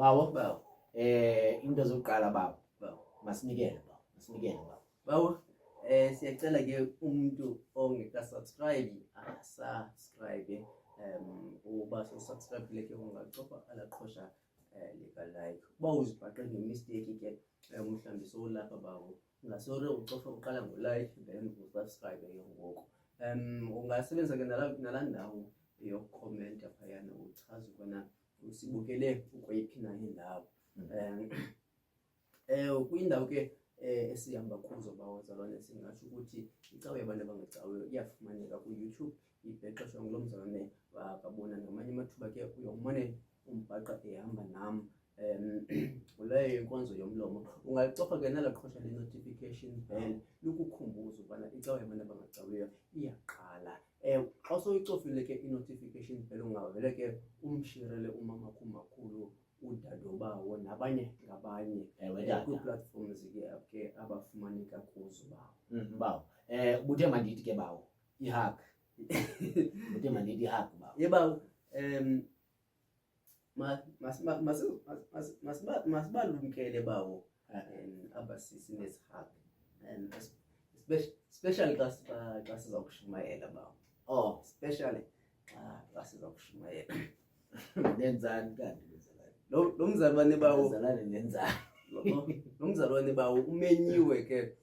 bawo bawo into zokuqala bawo bawo masinikele bawo bawo siyacela ke umuntu ongeka-subscribe subscribe uba so-subscribe leke ungacofa alaqhosha lika-like uba uzibhaqe nge-mistake ke mhlawumbe sowulapha bawo ungasore ucofa uqala ngo-like then usubscribe ke ngoku ungasebenzisa ke nala ndawo yokukhomenta phayana uchaze ukubana usibukele ukweyiphi na indawo kwindawo ke esihamba kuzo bawo zalwane singatsho ukuthi icawe yabantu abangecaweyo iyafumaneka ku-YouTube ibhexeshwa ngulo mzalwane wakabona ngamanye amathuba ke uyawumane umbhaqa ehamba nam kuleyo inkonzo yomlomo ungayicofa ke nala qhosha le-notification bell lukukhumbuza ukubana icawe yabantu abangecaweyo iyaqala xa soyicofile ke i-notification bell ungavele ke umshirele umamakho umakhulu udadobawo nabanye ngabanye kwi-platforms ke abafumaneka kuzo bawo bawo ubuthe mandithi ke bawo ihug ubuthe mandithi ihug bawo yebawo masibalumkele bawo abasisi nezihug especially xa siza kushumayela bawo especially xa siza kushumayela nenzani kanti lo mzalwane bawo zalane nenzani lo mzalwane bawo umenyiwe ke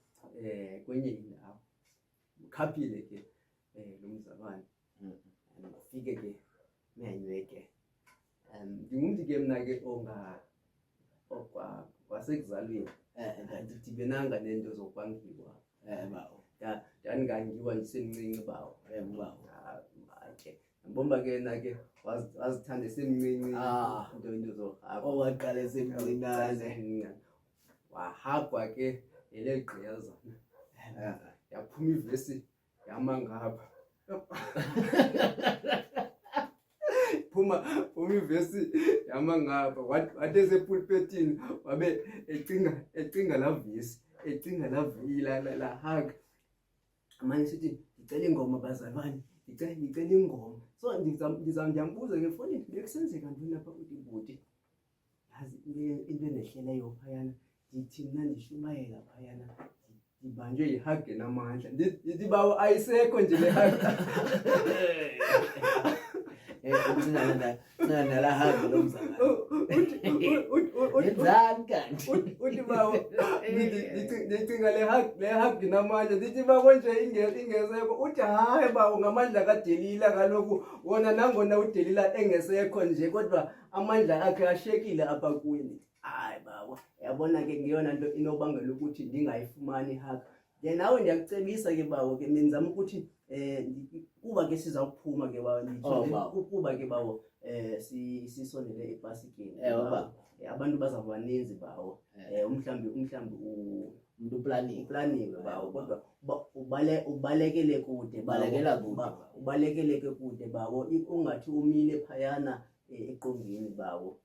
kwenye indawo ukhaphile ke lo mzalwane ufike ke menywe ke ndingumntu ke mna ke kwasekuzalweni ndidibenanga nento zokwangiwa bawo ndandingangiwa ndisemncinci bawo ke mbomba ke na ke wazithanda semncinci into owaqala esemncinane wahagwa ke elegqiyazana yaphuma ivesi yama ngapha phuma ivesi yama ngapha wathi esepulpetini wabe ecinga la vesi ecinga la vila la hug manje sithi ngicela ingoma bazalwane ngicela ingoma so ndiyambuza ke foni bekusenzeka ntoni lapha kuTibuti yazi into endehleleyo phayana ndithi mna ndishumayela phayana ndibanjwe yihage namandla ndithi bawo ayisekho nje le hage nala hug lo mzalwane nenzani kanti uthi bawo ndicinga le hug namandla ndithi bawo nje ingesekho uthi hayi bawo ngamandla kaDelila kaloku wona nangona uDelila engesekho nje kodwa amandla akhe ashekile apha kuwe hayi bawo yabona ke ngiyona nto inobangela ukuthi ndingayifumani hug then nawe ndiyakucebisa ke bawo ke menzama ukuthi kuba ke sizawuphuma ke bawo kuba ke bawo sisondele epasikeni abantu bazavaninzi bawo mhlawumbe umuntu uplaniwe bawo kodwa ubalekele kude ubalekele kude bawo ungathi umile phayana eqongeni bawo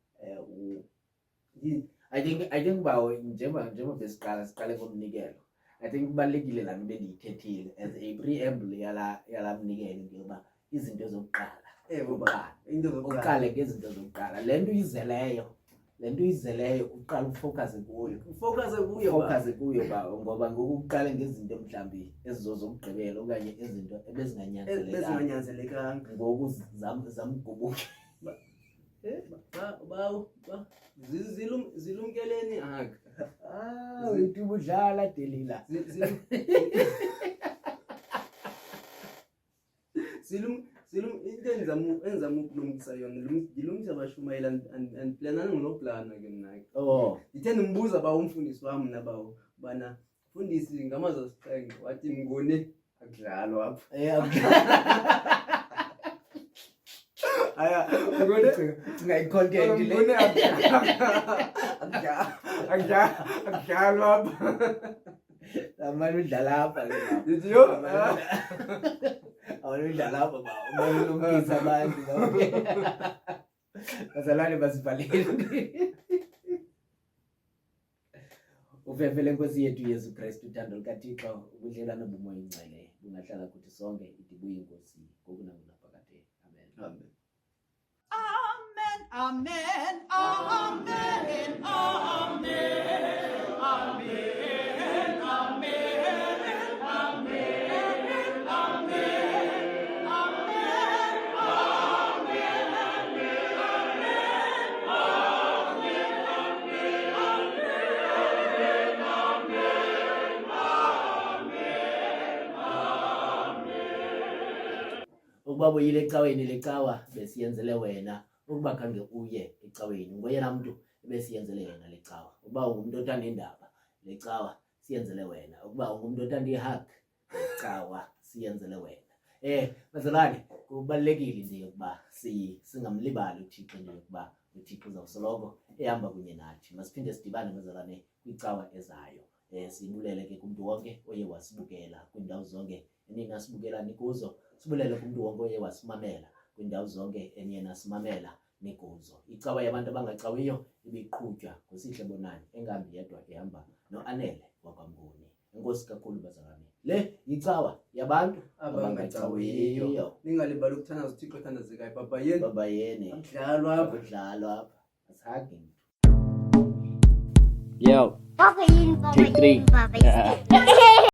I think bawo njengoba besiqale ngomnikelo I think kubalekile la nto bendiyithethile as a preamble yala mnikelo ngoba izinto zokuqala uqale ngezinto zokuqala le nto uyizeleyo uqala ufocus kuyo bawo ngoba ngoku uqale ngezinto mhlawumbi ezizokugqibela okanye izinto ebezinganyanzelekanga ngoku zamgubuke bawo zilumkeleni haka wethu budlala Delila into enzama ukulumkisa yona ngilumkisa abashumayela andiplanana ngonoplana ke mna ke ndithe ndimbuza bawo umfundisi wam mna bawo bana mfundisi ngamazwi asixhenxe wathi mngone akudlalwa apha aya ngone cinga i-content le ngone akudlalwa apha amanye udlala apha ndithi yo awona udlala apha umane ulumkisa abantu bazalwane basivalele uvevele Nkosi yethu Yesu Kristu uthando lukaThixo ubudlelwane bomoya ingcwele bungahlala kuthi sonke idibuye inkosi ngoku nangonaphakade amen Amen, amen, amen. ubabuyile ecaweni lecawa besiyenzele wena ukuba khange uye ecaweni ngoyena muntu besiyenzele yena lecawa uba ungumuntu othanda indaba lecawa siyenzele wena ukuba ungumuntu othanda ihug lecawa siyenzele wena bazalwane kubalekile nje ukuba singamlibali uThixo nje ukuba uThixo uzawusoloko ehamba kunye nathi masiphinde sidibane bazalwane kwicawa ezayo sibulele ke kumuntu wonke oye wasibukela kwindawo zonke eningasibukela nikuzo sibulele kumuntu wonke oye wasimamela kwindawo zonke eniyenasimamela nikuzo icawa yabantu abangacawiyo ibiqhutshwa nguSihle Bonani engambi yedwa ehamba noAnele wakwamboni enkosi kakhulu bazalwane le icawa yabantu abangacawiyo ningalibali ukuthandaza uThixo othandazekayo baba yeni kudlalwa apha asihagi Papa yini, Papa yini, Papa yini.